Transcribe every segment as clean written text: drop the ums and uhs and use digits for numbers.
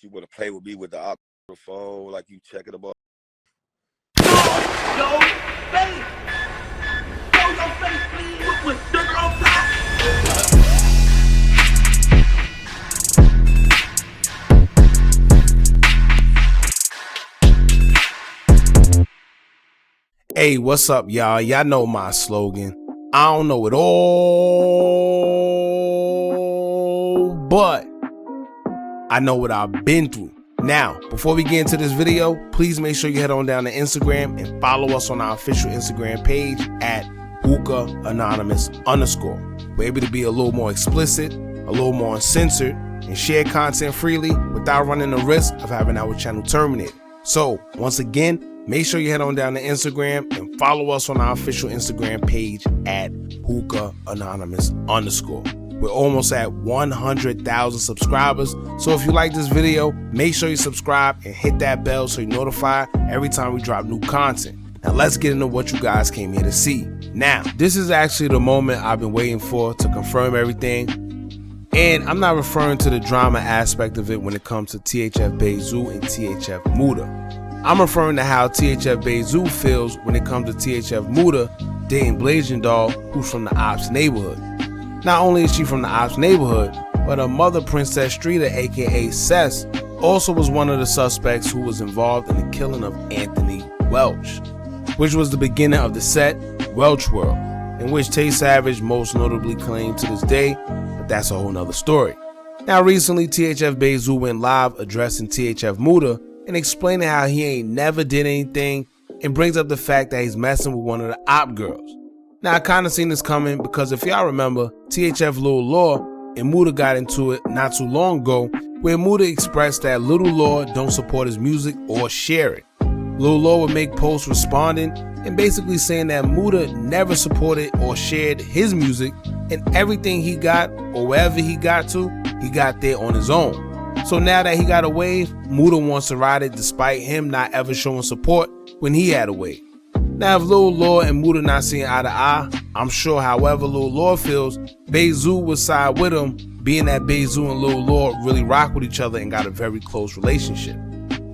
She would have played with me with the phone, like you checking about. Yo, face! Show your face, please, with sugar on top! Hey, what's up, y'all? Y'all know my slogan. I don't know it all, but I know what I've been through. Now, before we get into this video, please make sure you head on down to Instagram and follow us on our official Instagram page at Hookah Anonymous _. We're able to be a little more explicit, a little more uncensored, and share content freely without running the risk of having our channel terminated. So, once again, make sure you head on down to Instagram and follow us on our official Instagram page at Hookah Anonymous _. We're almost at 100,000 subscribers. So if you like this video, make sure you subscribe and hit that bell so you're notified every time we drop new content. Now let's get into what you guys came here to see. Now, this is actually the moment I've been waiting for to confirm everything. And I'm not referring to the drama aspect of it when it comes to THF Bayzoo and THF Mooda. I'm referring to how THF Bayzoo feels when it comes to THF Mooda dating Blasian, who's from the Ops neighborhood. Not only is she from the Ops neighborhood, but her mother, Princess Streeter, aka Cess, also was one of the suspects who was involved in the killing of Anthony Welch, which was the beginning of the set Welch World, in which Tay Savage most notably claimed to this day, but that's a whole nother story. Now recently, THF Bayzoo went live addressing THF Mooda and explaining how he ain't never did anything, and brings up the fact that he's messing with one of the op girls. Now, I kind of seen this coming because if y'all remember, THF Lil Law and Mooda got into it not too long ago, where Mooda expressed that Little Law don't support his music or share it. Lil Law would make posts responding and basically saying that Mooda never supported or shared his music, and everything he got or wherever he got to, he got there on his own. So now that he got a wave, Mooda wants to ride it despite him not ever showing support when he had a wave. Now, if Lil Law and Mooda not seeing eye to eye, I'm sure however Lil Law feels, Bayzoo would side with him, being that Bayzoo and Lil Law really rock with each other and got a very close relationship.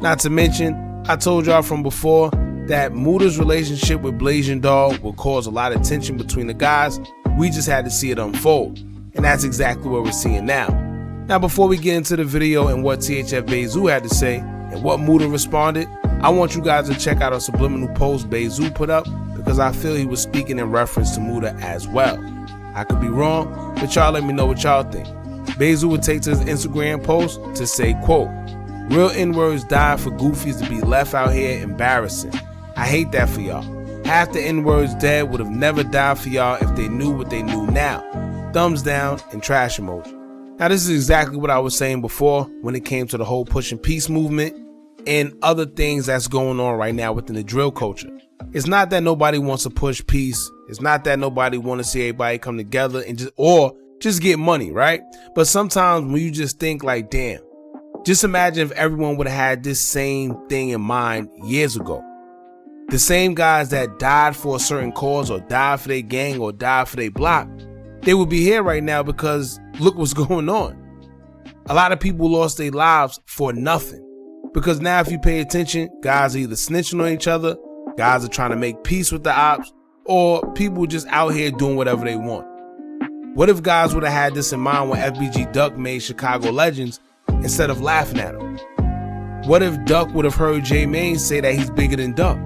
Not to mention, I told y'all from before that Mooda's relationship with Blasian will cause a lot of tension between the guys. We just had to see it unfold, and that's exactly what we're seeing now. Now, before we get into the video and what THF Bayzoo had to say and what Mooda responded, I want you guys to check out a subliminal post Bayzoo put up because I feel he was speaking in reference to Mooda as well. I could be wrong, but y'all let me know what y'all think. Bayzoo would take to his Instagram post to say, quote, "Real N-words die for goofies to be left out here embarrassing. I hate that for y'all. Half the N-words dead would have never died for y'all if they knew what they knew now. Thumbs down and trash emoji." Now, this is exactly what I was saying before when it came to the whole pushing peace movement and other things that's going on right now within the drill culture. It's not that nobody wants to push peace. It's not that nobody want to see everybody come together and just get money, right? But sometimes when you just think like, damn, just imagine if everyone would have had this same thing in mind years ago. The same guys that died for a certain cause or died for their gang or died for their block, they would be here right now because look what's going on. A lot of people lost their lives for nothing. Because now if you pay attention, guys are either snitching on each other, guys are trying to make peace with the ops, or people just out here doing whatever they want. What if guys would have had this in mind when FBG Duck made Chicago Legends instead of laughing at him? What if Duck would have heard J Mane say that he's bigger than Duck?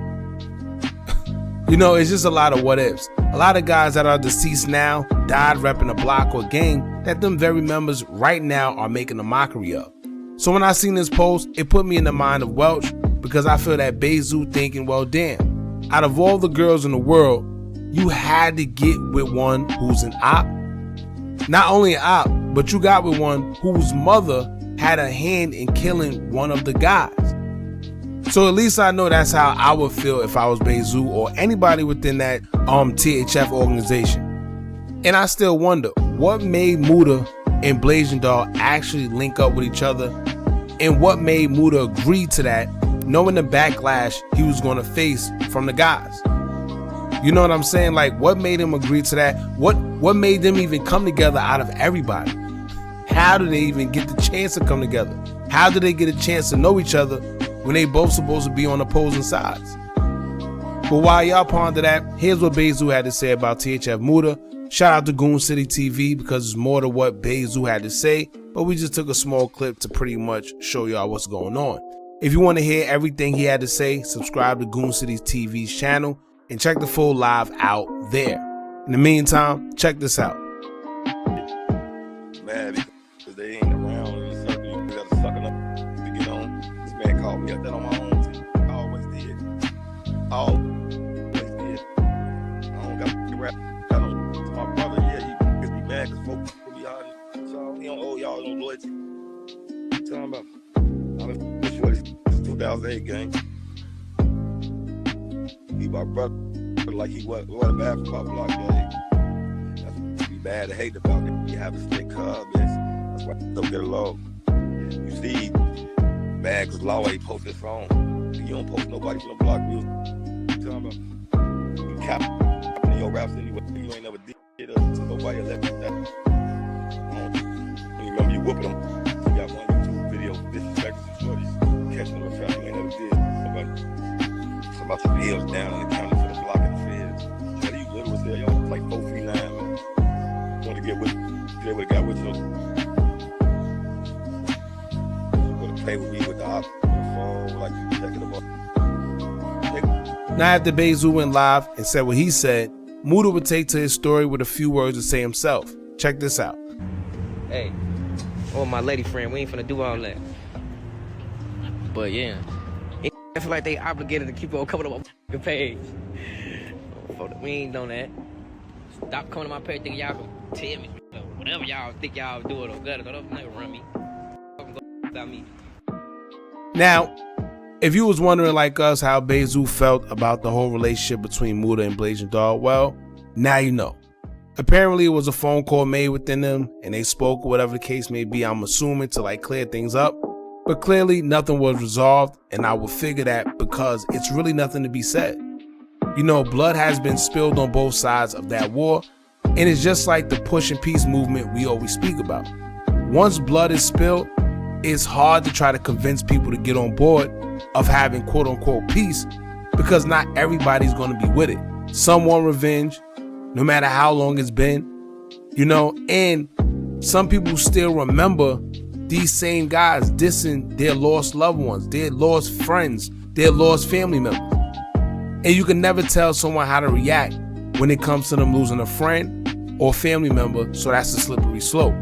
You know, it's just a lot of what ifs. A lot of guys that are deceased now died repping a block or gang that them very members right now are making a mockery of. So when I seen this post, it put me in the mind of Welch because I feel that Bayzoo thinking, well, damn, out of all the girls in the world, you had to get with one who's an op. Not only an op, but you got with one whose mother had a hand in killing one of the guys. So at least I know that's how I would feel if I was Bayzoo or anybody within that THF organization. And I still wonder, what made Mooda and Blasian actually link up with each other, and what made Mooda agree to that, knowing the backlash he was going to face from the guys? You know what I'm saying? Like, what made him agree to that? What made them even come together out of everybody? how do they even get the chance to come together? How do they get a chance to know each other when they both supposed to be on opposing sides? But while y'all ponder that, here's what Bayzoo had to say about THF Mooda. Shout out to Goon City TV because it's more to what Bayzoo had to say, but we just took a small clip to pretty much show y'all what's going on. If you want to hear everything he had to say, subscribe to Goon City TV's channel and check the full live out there. In the meantime, check this out. Man, because they ain't around in the circle, you gotta suck it up to get on. This man called me up that on my own too. I always did. Always did. I don't got to rap. I don't. To my brother, yeah, he gets me mad because folks be out. So he don't owe y'all no loyalty. What you talking about? I've been sure since 2008, gang. He my brother, like he wasn't bad for my block, gang. That's be bad to hate about it. You have a stick cub, that's why don't get along. You see, bad because Law ain't post his phone. You don't post nobody from the block, you talking about? You cap in your raps anyway. You ain't never did it to nobody let me that. You remember you whooping them. You got one YouTube video, disrespecting some shorties, catching them in traffic. You ain't never did. Nobody. Some about your bills down in the county for the block and the feds. Tell you little was there, y'all like 439, man. Want to get with you. They would have got with you. You would have played with me with the op, with the phone, like you checking them up. Now after Bayzoo went live and said what he said, Mooda would take to his story with a few words to say himself. Check this out. Hey, oh my lady friend, we ain't finna do all that. But yeah, I feel like they obligated to keep on coming on my page. We ain't done that. Stop coming to my page thinking y'all gonna tell me. Whatever y'all think y'all do it or good, don't never run me. Without me. Now, if you was wondering like us how Bayzoo felt about the whole relationship between Mooda and Blasian, well, now you know. Apparently it was a phone call made within them and they spoke, whatever the case may be, I'm assuming to like clear things up. But clearly nothing was resolved, and I would figure that because it's really nothing to be said. You know, blood has been spilled on both sides of that war, and it's just like the push and peace movement we always speak about. Once blood is spilled, it's hard to try to convince people to get on board of having quote unquote peace because not everybody's going to be with it. Some want revenge, no matter how long it's been, you know, and some people still remember these same guys dissing their lost loved ones, their lost friends, their lost family members. And you can never tell someone how to react when it comes to them losing a friend or family member, so that's a slippery slope.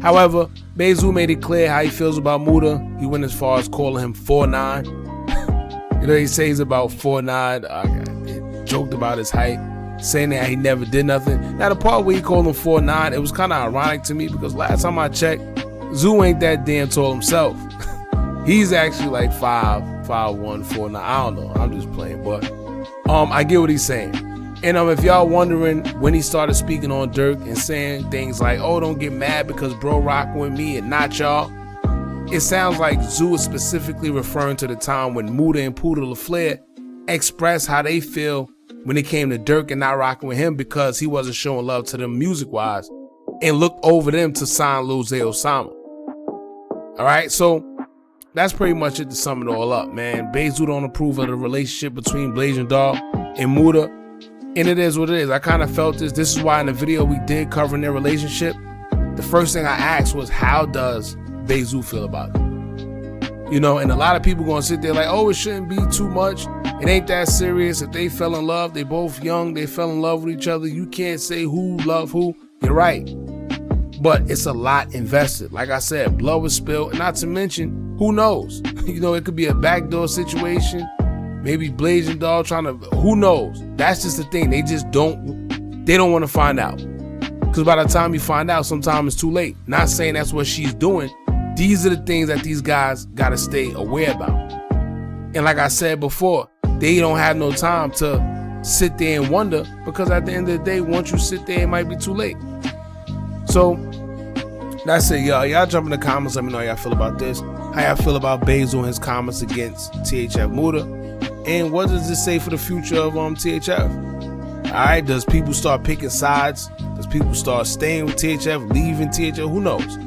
However, Bayzoo made it clear how he feels about Mooda. He went as far as calling him 4'9". You know, he says about 4'9", joked about his height, saying that he never did nothing. Now, the part where he called him 4'9", it was kind of ironic to me because last time I checked, Zoo ain't that damn tall himself. He's actually like 5'1", 4'9". I don't know. I'm just playing, but I get what he's saying. And if y'all wondering when he started speaking on Dirk and saying things like, "Oh, don't get mad because bro rocking with me and not y'all," it sounds like Zoo is specifically referring to the time when Mooda and Poodle LaFleur expressed how they feel when it came to Dirk and not rocking with him because he wasn't showing love to them music-wise and looked over them to sign Lil Zay Osama. All right, so that's pretty much it to sum it all up, man. Bayzoo don't approve of the relationship between Blasian and Mooda, and it is what it is. I kind of felt this. This is why in the video we did covering their relationship, the first thing I asked was, how does Bayzoo feel about it? You know, and a lot of people gonna sit there like, oh, it shouldn't be too much. It ain't that serious. If they fell in love, they both young, they fell in love with each other. You can't say who loved who. You're right. But it's a lot invested. Like I said, blood was spilled. And not to mention, who knows? You know, it could be a backdoor situation. Maybe Blasian trying to, who knows? That's just the thing. They just don't want to find out. Because by the time you find out, sometimes it's too late. Not saying that's what she's doing. These are the things that these guys got to stay aware about. And like I said before, they don't have no time to sit there and wonder, because at the end of the day, once you sit there, it might be too late. So that's it, y'all. Y'all jump in the comments. Let me know how y'all feel about this. How y'all feel about Bayzoo and his comments against THF Mooda. And what does this say for the future of THF? All right, does people start picking sides? Does people start staying with THF, leaving THF? Who knows?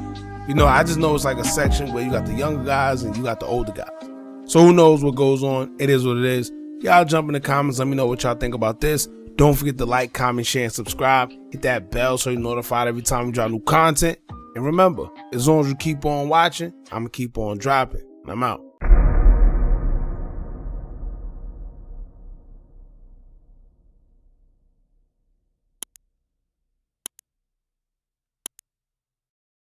You know, I just know it's like a section where you got the younger guys and you got the older guys. So who knows what goes on? It is what it is. Y'all jump in the comments. Let me know what y'all think about this. Don't forget to like, comment, share, and subscribe. Hit that bell so you're notified every time we drop new content. And remember, as long as you keep on watching, I'm going to keep on dropping. And I'm out.